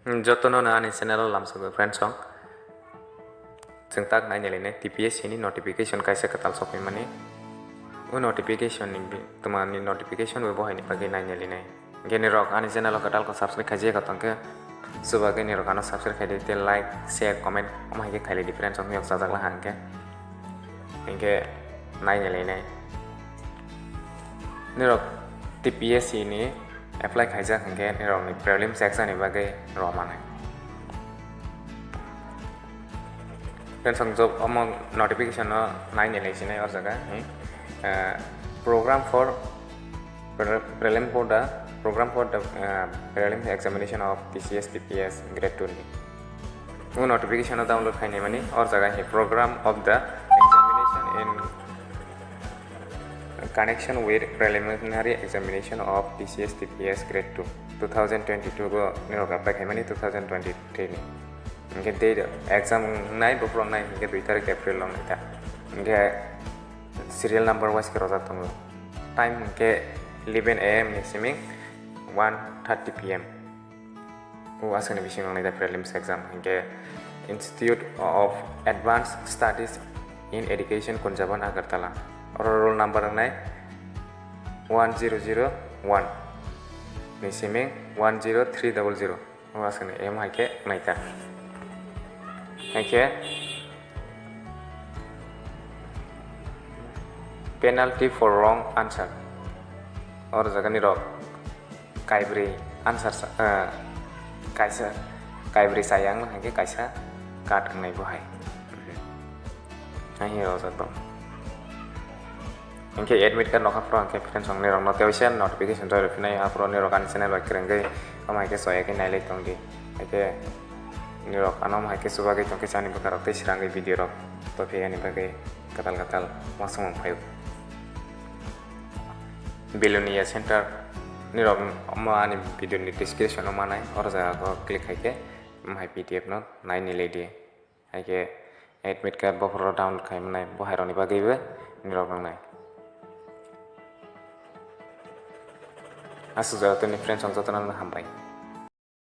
joto no ani channel lamsago friends song जों ताक नायनायलायनो TPSC नि notification kaisa katal sopimani o notification ni tumani notification bo bohai ni bagi naynaylaynay geni rok ani channel katal ko subscribe khaje ka tongke suba geni rok ano subscribe khaide te like share comment amai ke khailaidi friends song yok sajak la hanke inge naynaylaynay ni rok TPSC ni apply khaijak hanke ni rok ni prelim section ni bagi romanai friends song job among notification no naynaylaysine or jaga program for prelim for the prelim examination of TCS TPS grade 2 ni वो notification download खाने money और जगह है program of the examination in connection with preliminary examination of TCS TPS grade 2 2022 को निरोग apply खाने money 2023 नि इनके date exam नाइ बफ्रो नाइ इनके 2 तारीख अप्रैल लोग नहीं था इनके serial number wise के रोज़ा तुम time इनके 11 AM नि सिमिंग 1:30 PM वो आसने विषय लोग नहीं था prelims exam इनके Institute of Advanced Studies in Education Kunjaban Agartala और roll number नाइ 1001 नि सिमिंग 10300 वो आसने AM है के नहीं था penalty for wrong answer और जगह निरोग काइब्री आंसर काइसा काइब्री सायांग है के काइसा काट नहीं बोहाय नहीं हो सकता इनके एडमिट कार्ड नौका फ्रो इनके फ्रेंड्स होंगे निरोग नोटिफिकेशन नोटिफिकेशन तो रिफिनाई आफ्रो निरोग आने चैनल बाइकरेंगे हम है के सोया के नाइले तोंगी है के निरोग अनम है के सुबह के तोंके चानी बकरक ते शिरांगे वीडियो रोग तो फिर यानी बगे कतल मौसम फाइव बेलुनिया सेंटर निरोग मानी वीडियो नि डिस्क्रिप्शन में मानाय और जगह को क्लिक है के माय PDF नो नाइ निले दिए है के एडमिट कार्ड बफरो डाउनलोड खाइमनाय बहायरनि बागैबो निरोग नाय आसु जातनि फ्रेंड्स जों जतनानो हामबाय।